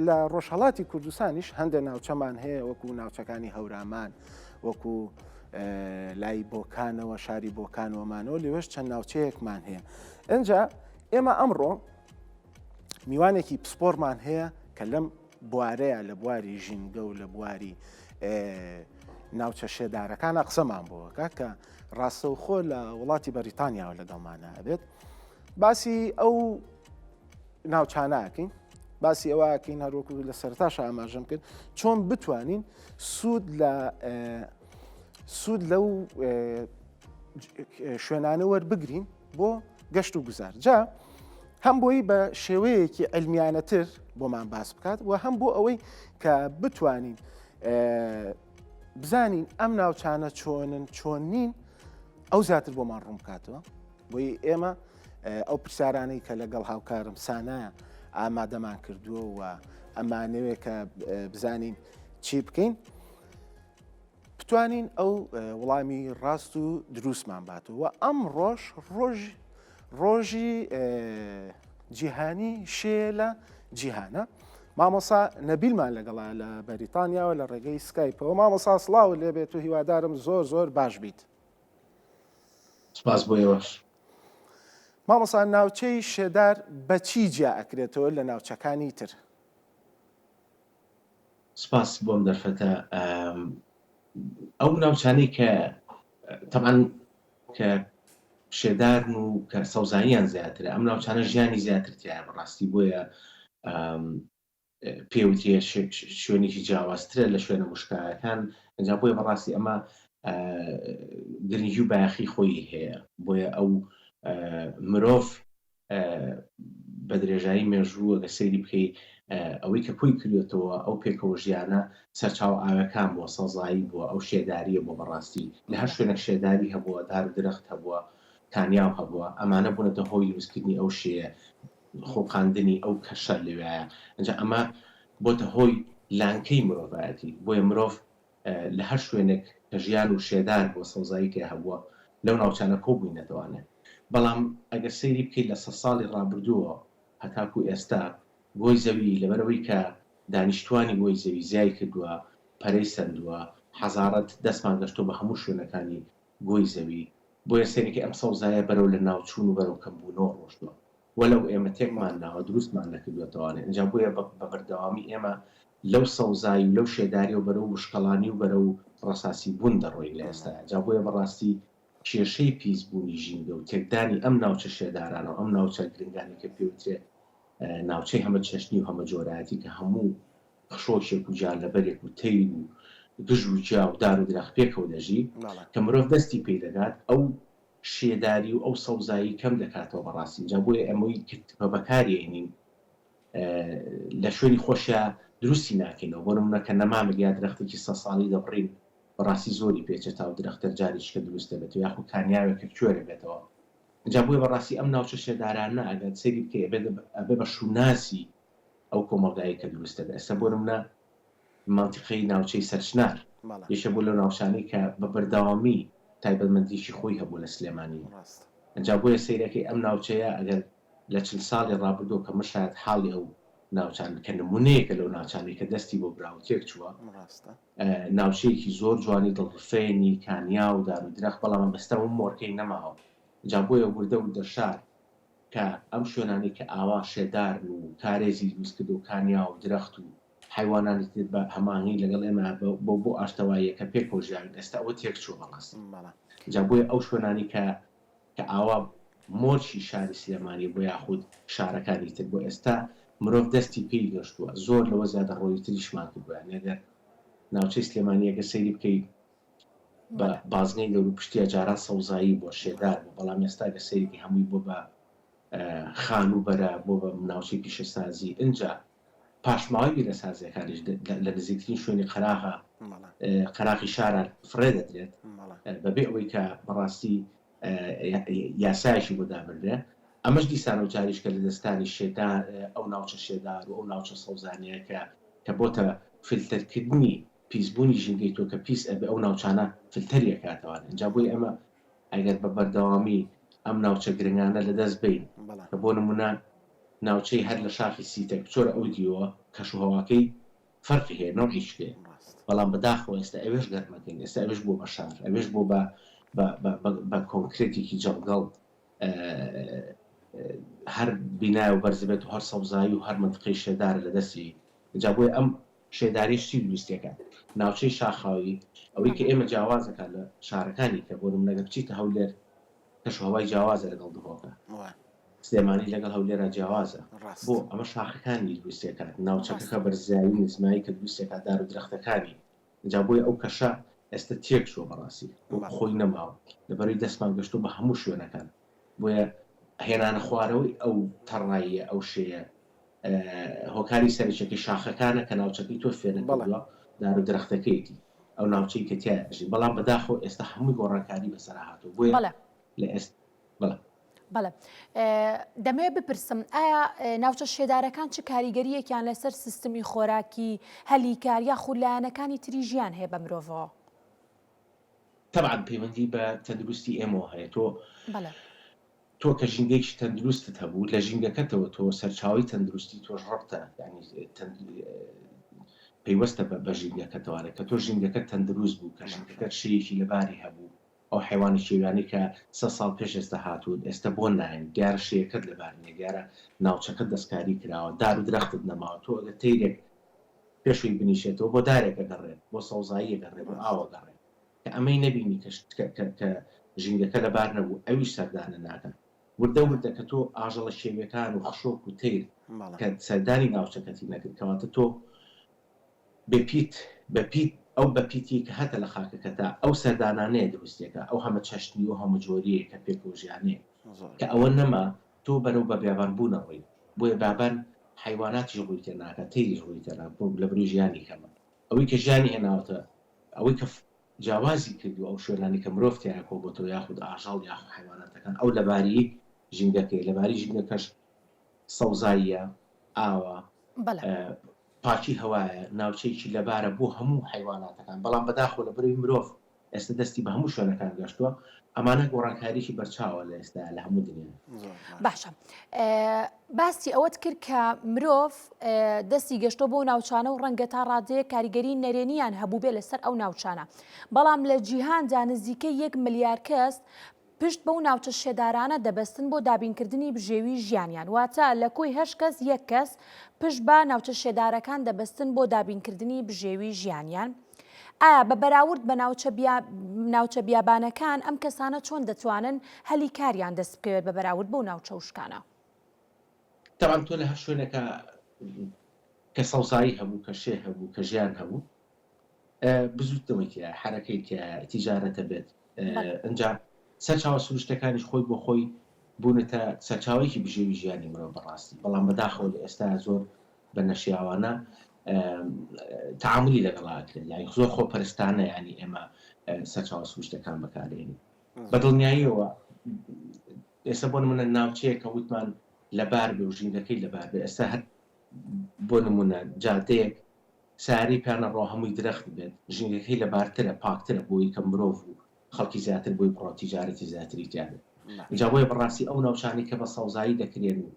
لە ڕۆژهەڵاتی کوردستانیش هەندێک ناوچەمان هەیە وەکو ناوچەکانی هەورامان وەکو لای بۆکانەوە شاری بۆکانەوەمانەوە لێوەش چەند ناوچەیەکمان هەیە. ئەجا ئێمە ئەمڕۆ میوانێکی پسپۆرمان هەیە کە لەم بوارەیە لە بواری ژینگە و لە بواری ناوچە شێدارەکانە قسەمان بۆەکە کە ڕاستەوخۆ لە وڵاتی بەریتانیاوە لە دڵمانە ئەبێت باسی ئەو ناوچانەکەین باسی ئەوەکەین هەروەکو لە سەرتاش ئاماژەم کرد چۆن بتوانین سوود لەو شوێنانە وەربگرین بۆ گەشت و گوزار. جا هەم بۆی بە شێوەیەکی ئەلمیانەتر بۆمان باس بکات و هەم بۆ ئەوەی کە بتوانین بزانین ئەم ناوچانە چۆنن چۆن نین ئەو زیاتر بۆمان ڕوون بکاتەوە بۆی ئێمە ئەو پرسیارانەی کە لەگەڵ هاوکارم سانایە ئامادەمان کردووە و ئەمانەوێ کە بزانین چی بکەین بتوانین ئەو وەڵامی ڕاست و دروستمان باتەوە و ئەم ڕۆژی جیهانی شێ لە جیهانە. مامۆسا نەبیلمان لەگەڵا لە بەریتانیاوە لە ڕێگەی سکایپەوە. مامۆسا سڵاو لێبێت و هیوادارم زۆر باش بیت. سپاس بۆ ئێوەش. مامۆسا ناوچەی شێدار بە چی جیا ئەکرێتەوە لە ناوچەکانی تر؟ سپاس بۆم دەرفەتە. ئەو ناوچانەی کە تەمان کە شێدارن و کە سەوزانیان زیاترە ئەم ناوچانە ژیانی زیاترتیایە بەڕاستی بۆیە پێوتێ شوێنێکی جیاوازترە لە شوێنە مشکایەکان ئەجا بۆیە بەڕاستی ئەمە گرنگی و باەخی خۆی هەیە بۆیە ئەو مرۆڤ بە درێژایی مێژووە گە سەیری بکەی ئەوەی کە پۆی کردێتەوە ئەو پێکەوە ژیانە سەرچاو ئاوەکان بووە سەوزایی بووە ئەو شێداریە بۆ بەڕاستی لە هەر شوێنە شێداری هەبووە دار و درەخت هەبووە کانیاو هەبووە ئەمانە بوونەتە هۆی دروستکردنی ئەو شێە خۆقاندنی ئەو کەشە لەوێیە ئەنجا ئەمە بۆتە هۆی لانکەی مرۆڤایەتی بۆیە مرۆڤ لە هەر شوێنێک کە ژیان و شێدار بۆ سەوزایی تێ هەبووە لەو ناوچانە کۆبووی نەتوانێت. بەڵام ئەگەر سەیری بکەیت لە 100 ساڵی ڕابردووە هەتاکو ئێستا گۆی زەوی لەبەرەوەی کە دانیشتوانی گۆی زەوی زیای کردووە پەرەی سندووە حەزارەت دەستمان گەشتۆ بە هەموو شوێنەکانی گۆی زەوی بۆیە سەیرێکی ئەم سەوزایە بەرەو لە ناوچوون و بەرەو کەمبوونەوە ڕۆشتووە وەلەو ئێمە تێکمان ناوە دروستمان نەکردوێتەوانێت. ئەنجا بۆیە بە بەردەوامی ئێمە لەو سەوزایی و لەو شێداری و بەرەو وشکەڵانی و بەرەو ڕەساسی بوون دەڕۆین لە ئێستا. ئەنجا بۆیە بەڕاستی کێشەی پیسبوونی ژینگە و تێکدانی ئەم ناوچە شێدارانە و ئەم ناوچە گرنگانی کە پێوترێت ناوچەی هەمە چەشنی و هەمە جۆرایەتی کە هەموو خشۆشێک و جانلەبەرێک و تەیر و گژ و جیا و دار و درەخت پێکەوە دەژی کە مرۆڤ دەستی پێ دەگات ئەو شێداری و ئەو سەوزایی کەم دەکاتەوە بەڕاستی. جا بۆیە ئەمەوەی بە بەکارێنین لە شوێنی خۆشیە درستی ناکەینەوە بۆ نمونەکە نەمامک یا درەختێکی 100 ساڵی دەبڕین بەڕاستی زۆری پێچێت و درەختەر جاریشکە دروستە بێت و یاخو کانیاوێکە کوێرە بێتەوە. جا بۆیە بەڕاستی ئەم ناوچە شێدارانە ئەگەر سەیری بکە ئەبێ بە شوناسی ئەو کۆمەڵگایی کە دروستە بێت. ئێستا بۆ نمونە مانتیقەی ناوچەی سەرچنار یەکێک بوو لە ناوچانەی کە بە بەردەوامی تایبەتمەندیشی خۆی هەبوو لە سلێمانی. ئەنجا بۆیە سەیرەکەی ئەم ناوچەیە ئەگەر لە 40 ساڵی ڕابردوو کە مشایەت حاڵی ئەو ناوچان کە نمونەیەکە لەو ناوچانی کە دەستی بۆ براو تێک چووە ناوچەیەکی زۆر جوانی دڵڕفێنی کانیا و دار و درەخت بەڵام بەستە و مۆرکەی نەماوە. جا بۆیە وردە و دەشار کە ئەم شوێنانی کە ئاوا شێدار و کارێزی دروست کرد و کانیا و درەخت و حیوانانی تر بە هەماهنگی لەگەڵ ئێمە بۆ ئاشتەواییە کە پێکەوە ژیان ئێستا ئەوە تێک چووە بەڕاستی. جا بۆیە ئەو شوێنانی کە ئاوا مۆرچی شاری سلێمانی بۆ یاخود شارەکانی تر بۆ ئێستا مرۆڤ دەستی پێی گەشتووە زۆر لەوە زیادە ڕۆی تریشمان کردووە. نێگەر ناوچەی سلێمانیەکە سەیری بکەیت بە بازنەی گەور و پشتیە جاران سەوزایی بۆ شێدار بوو بەڵام ئێستا گە سەیرێکی هەمووی بۆ بە خان و بەرە بۆ بە ناوچەی پیشەسازی. ئینجا پاشماوەی بیرەسازیەکانیش لە نزیکترین شوێنی قەراقی شارە فرێ دەدرێت بەبێ ئەوەی کە بەڕاستی یاسایشی بۆ دابردرێ. ئەمەش دیسان و جاریشکە لە دەستانی شێدار ئەو ناوچە شێدار و ئەو ناوچە سەوزانیەکە کە بۆتە فیلتەرکردنی پیسبوونی ژینگەی تۆ کە پیس ئەبێ ئەو ناوچانە فیلتەری ئەکاتەوە. ئەنجا بۆی ئەمە ئەگەر بە بەردەوامی ئەم ناوچە گرنگانە لەدەست بین کە بۆ نمونە ناوچەی هەر لە شاخی سیتە چۆرە ئەو دیوە کەشوهەواکەی فەرقی هەیە نەوعیش هەیە بەڵام بەداخەوە ئێستا ئەوێش گەرمەکەین ئێستا ئەوێش بۆ بە شار ئەوێش بۆ بە کۆنکرێتێکی جەڵگەڵ هەر بینای و بەرزبێت و هەر سەوزایی و هەر منطقەی شێدارە لە دەستی جا بۆیە ئەم شێداری شتی دروستیەکە ناوچەی شاخاوی ئەوەی کە ئێمە جیاوازەکە لە شارەکانی کە بۆ نمونەگە بچیتە هەولێر کەشوهەوای جیاوازە لەگەڵ دهۆکە سلێمانی لەگەڵ هەولێرە جیاوازە بۆ ئەمە شاخەکانی دروستیەکات ناوچەکەکە بەرزایی نزمایی کە دروستێکات دار و درەختەکانی جا بۆیە ئەو کەشە ئێستا تێک شوە بەڕاستی خۆی نەماوە لەبەرەوەی دەستمان گەشتو بە هەموو شوێنەکان بۆیە هێنانە خوارەوەی ئەو تەڕاییە ئەو شەیە هۆکاری سەرچێکی شاخەکانە کە ناوچەکەی تۆ فێنە بڵە دار و درەختەکەیتی ئەو ناوچەی کە تیاژی بەڵام بەداخۆ ئێستا هەمووی گۆڕانکاری بەسەر هاتوو بۆیە لە ئێست بەڵێ دەمەوێت بپرسم ئایا ناوچە شێدارەکان چه کاریگەریەکیان لەسەر سیستمی خۆراکی هەلیکار یا خولایەنەکانی تری ژیان هەیە بە مرۆڤەوە تەبعاً پەیوەندی بە تەندروستی ئێمەوە هەیە تۆ کە ژینگەیەکی تەندروستت هەبوو لە ژینگەکەتەوە تۆ سەرچاوی تەندروستی تۆش ڕەبتە پەیوەستە بە ژینگەکەتەوارە کە تۆ ژینگەکە تەندروست بوو کە ژینگەکە شەیەکی لەباری هەبوو ئەو حیوانی شێویانی کە 300 ساڵ پێش ئێستا هاتوون ئێستا بۆ ناین دیارە شەیەکەت لەبارنیە دیارە ناوچەکە دەستکاری کراوە دار و درەختت نەماوە تۆ ئەگە تەیرێک پێشووی بنیشێتەوە بۆ دارێکە گەڕێت بۆ سەوزایی گەڕێت بۆ ئاوە گەڕێت کە ئەمەی نەبینی کە ژینگەکە لەبار نەبوو ئەویش سەردانە ناکەن وردە کە تۆ ئاژەڵە شێویەکان و خشۆک و تیر کە سەردانی ناوچەکەتی نەکرد کەواتە تۆ بەپیت ئەو بەپیتی کە هەتە لە خاکەکەتا ئەو سەردانانەیە دروستێکە ئەو هەمە چەشتنی و هەمە جۆریە کە پێکۆژیانەیە کە ئەوە نەما تۆ بەرەو بە بیابان بوونەوەی بۆیە بابان حیواناتی ڕووی تێ ناکە تێری ڕووی تێ لە بروی ژیانی کەمە ئەوەی کە ژیانی هێناوەتە ئەوەی کە جیاوازی کردو ئەو شوێنانی کە مرۆڤ تێیان کۆبووەوە یاخود ئاژەڵ یاخود حیواناتەکان ئەو لەباری ژینگەکەی لەباری ژینگەکەش سەوزاییە ئاوە پاکی هەوایە ناوچەیەکی لەبارە بۆ هەموو حیواناتەکان بەڵام بەداخۆ لە بەروی مرۆڤ ئێستا دەستی بە هەموو شوێنەکان گەشتووە ئەمانە گۆڕانکاریی بەرچاوە لە ئێستا لە هەموو دنیا باشە باسی ئەوەت کرد کە مرۆڤ دەستی گەشتۆ بۆ ناوچانە و ڕەنگە تا ڕادەیە کاریگەری نەرێنیان هەبوو بێ لەسەر ئەو ناوچانە بەڵام لە جیهاندا نزیکەی 1 ملیار کەس پشت بەو ناوچە شێدارانە دەبەستن بۆ دابینکردنی بژێوی ژیانیان واتە لە کۆی 8 کەس 1 کەس پشت بە ناوچە شێدارەکان دەبەستن بۆ دابینکردنی بژێوی ژیانیان ئایا بە بەراورد بە ناوچە بیابانەکان ئەم کەسانە چۆن دەتوانن هەلی کاریان دەست بکەوێت بە بەراورد بۆ ناوچە وشکانە تاوان تۆ لە هەر شوێنەکە کە سەوزایی هەبوو کە شێ هەبوو کە ژیان هەبوو بزوتەوەی تیا حرەکەی تیجارەتە بێت ئەنجا سەرچاوە سروشتەکانیش خۆی بۆ خۆی بوونەتە سەرچاوێکی بژێوی ژیانی مرۆڤ بەڕاستی بەڵام بەداخەوە لە ئێستا زۆر بە نەشیاوانە تعاملی لەگەڵاکرێت یانی زۆر خۆپەرستانە ینی ئێمە سەرچاوە سروشتەکان بەکارێنی بەدڵنیاییەوە ئێستا بۆ نمونە ناوچەیە کە وتمان لەبار بێ و ژینگەکەی لەبار بێ ئێستا هەر بۆ نمونە جادەیەک ساری پیانە ڕۆ هەمووی درەخت بێت ژینگەکەی لەبارترە پاکترە بۆی کە مرۆڤ و خەڵکی زیاتر بۆی پڕۆتیجارەتی زیاتری تیاێت جا بۆیە بەڕاستی ئەو ناوچانی کە بە سەوزایی دەکرێن و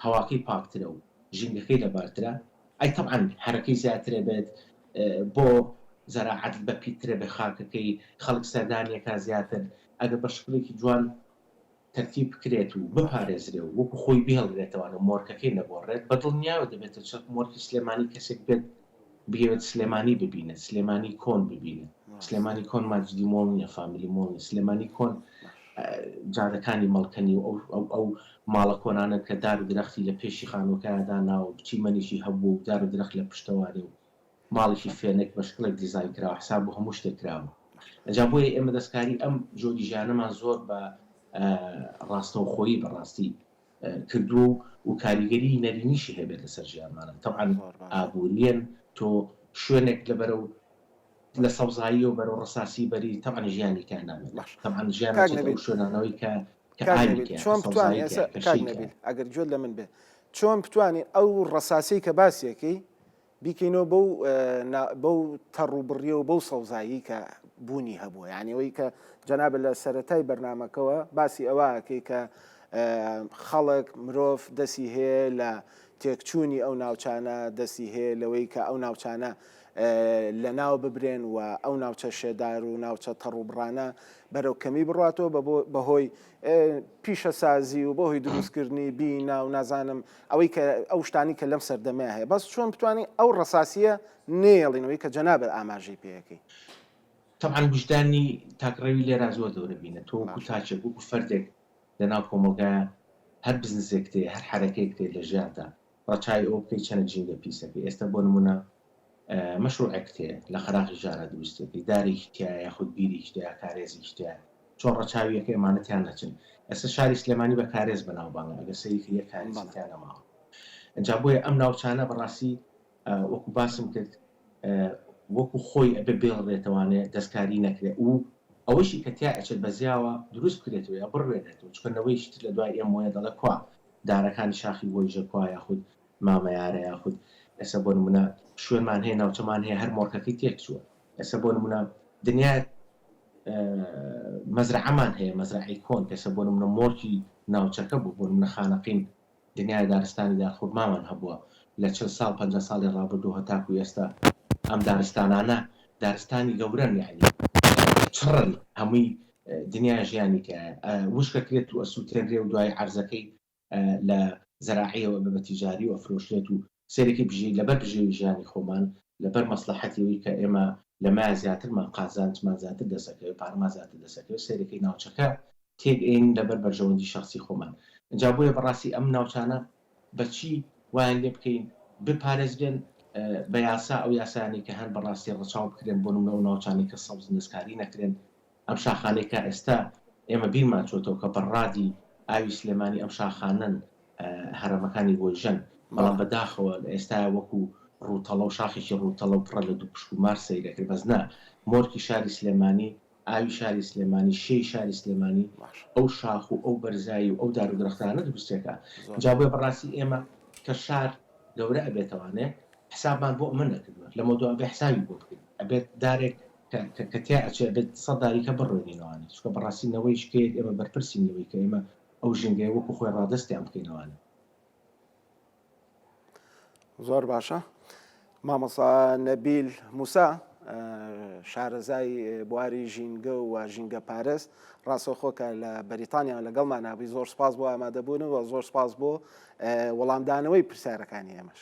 هەواکەی پاکترە و ژینگەکەی لەبارترە ئەی تەبعاً حرەکەی زیاترە بێت بۆ زەراعەت بەپیترە بە خاکەکەی خەڵک سەردانیەکە زیاتر ئەگەر بە شکلێکی جوان تەرتیب بکرێت و بپارێزرێ و وەکو خۆی بهێڵدرێتەوە مۆرکەکەی نەگۆڕێت بەدڵنیاوە دەبێتە چەک مۆرکی سلێمانی کەسێک بێت بگەوێت سلێمانی ببینێت سلێمانی کۆن ببینێت سلێمانی کۆن ماجدی مۆڵ نیە فامیلی مۆڵ نیە سلێمانی کۆن جادەکانی مەڵکەنی و ئەو ماڵە کۆنانە کە دار و درەختی لە پێشی خانووەکەدانا و بچی مەنیشی هەبوو دار و درەخت لە پشتەواری و ماڵێکی فێنێک بە شکلێک دیزاین کراوە حساب بۆ هەموو شتێک کراوە ئەجا بۆیە ئێمە دەستکاری ئەم جۆری ژیانەمان زۆر بە ڕاستەوخۆیی بەڕاستی کردو و کاریگەری نەرینیشی هەبێت لەسەر ژیانمانە تەبعاً ئابووریەن تۆ شوێنێک لەبەرە و لە سەوزایی و بەرەو ڕساسی بەری تەبعاً ژیانی کە نامێت تەبعاً ژیان شوێنانەوەی کە چۆن بتوانین ئەگەر جۆ لە من بێ چۆن بتوانین ئەو ڕساسی کە باسیەکەی بیکەینەوە بەو تەڕوبڕیە و بەو سەوزایی کە بوونی هەبووە یعنی ئەوەی کە جەناب لە سەرەتای بەرنامەکەەوە باسی ئەوەکەی کە خەڵک مرۆڤ دەستی هەیە لە تێکچوونی ئەو ناوچانە، دەستی هەیە لەوەی کە ئەو ناوچانە لە ناو ببرێن و ئەو ناوچە شێدار و ناوچە تەڕوبڕانە بەرەو کەمی بڕاتەوە بەهۆی پیشەسازی و بەهۆی دروستکردنی بینا و نازانم ئەوەی کە ئەو شتانی کە لەم سەردەمەیە هەیە. بەس چۆن بتوانین ئەو ڕەساسیە نێڵینەوەی کە جەنابەت ئاماژەی پێەکەی. طبعاً وجدانی تاکڕەوی لێرا زۆر گەورە بینە. تۆ وەکو تاچێک وەکو فەردێک لەناو کۆمەلگایە هەر بزنسێک تێ هەر حرەکەیەک تێ لە ژیاندا ڕەچاوی ئەو بکەی چەند جینگە پیسەکەی. ئێستا بۆ نمونە مەشروعێک تێ لە خەراقی ژارە دروستێکی دارێکی تایە یاخود بیرێکی تایە کارێزێکی تایە چۆن ڕەچاویەکە ئەمانەتیان نەچن. ئێستا شاری سلێمانی بە کارێز بەناوبانگە ئەگەر سەیری یەک کارێزیان نەماوە. ئەجا بۆیە ئەم ناوچانە بەڕاستی وەکو باسم کرد وەکو خۆی ئەبێ بێڵێتوانێت دەستکاری نەکرێت و ئەوەشی کە تیا ئەچێت بەزیاوە دروست بکرێتەوە یا بڕێنێتەوە چکەنەوەیشت لە دوای ئێم وایە دەڵێ کوا دارەکانی شاخی بۆی ژەکوا یاخود مامەیارە یاخود ئێستا بۆ نمونە شوێنمان هەیە ناوچەمان هەیە هەر مۆرکەکەی تێک چووە. ئێستا بۆ نمونە دنیا مەزرعەمان هەیە مەزرعی کۆن کەسە بۆ نمونە مۆرکی ناوچەکە بوو بۆ نمونە خانەقین دنیای دارستانی داخورمامان هەبووە لە 40 ساڵ 50 ساڵی ڕابردوو هەتاکو ئێستا ئەم دارستانانە دارستانی گەورن یعنی چڕن هەمووی دنیا ژیانی کە وشکەکرێت و ئەسووتێنرێ و دوای عەرزەکەی لە زەراعیەوە بە تیجاری و ئەفرۆشرێت و سێرەی بژی لەبەر بژێوی ژیانی خۆمان لەبەر مەسلحەتیەوەی کە ئێمە لە مای زیاترمان قازانجمان زیاتر دەسەکەوێت پارما زیاتر دەسەکەوێت سێرەکەی ناوچەکە تێگەین لەبەر بەرژەوەندی شخصی خۆمان. ئەجا بۆیە بەڕاستی ئەم ناوچانە بەچی وایان لێ بکەین بپارێزرێن بە یاسا ئەو یاسانی کە هەر بەڕاستی ڕەچاو بکرێن بۆ نمونە و ناوچانی کە سەوز دەستکاری نەکرێن. ئەم شاخانەی کە ئێستا ئێمە بیرمان چۆتەوە کە بەڕادی ئاوی سلێمانی ئەم شاخانن هەرەمەکانی بۆی ژەن بەڵام بەداخەوە ئێستا وەکو ڕووتەڵە و شاخێکی ڕووتەڵە و پڕە لە دوو پشک و مار سەیرەکرد بەس نا مۆرکی شاری سلێمانی ئاوی شاری سلێمانی شێی شاری سلێمانی ئەو شاخ و ئەو بەرزایی و ئەو دار و درەختانە دروستێکە. جا بۆیە بەڕاستی ئێمە کە شار گەورە ئەبێتەوانێ حسابمان بۆ ئەمە نەکردووە لە مۆدووە بێ حسابی بۆ بکەین ئەبێت دارێک کە تیا ئەچێ ئەبێت 100 داریکە بڕێنینەوانێت چکە بەڕاستینەوەی شکێت ئێمە بەرپرسینەوەی کە ئێمە ئەو ژنگەیە وەکو خۆی ڕادەستیان بکەینەوانێت. زۆر باشە. مامۆستا نەبیل موسا شارەزای بواری ژینگە و ژینگە پارێز ڕاستەوخۆکە لە بەریتانیا لەگەڵمان نابی زۆر سپاس بۆ ئامادەبوون و زۆر سپاس بۆ وەڵامدانەوەی پرسیارەکانی ئێمەش.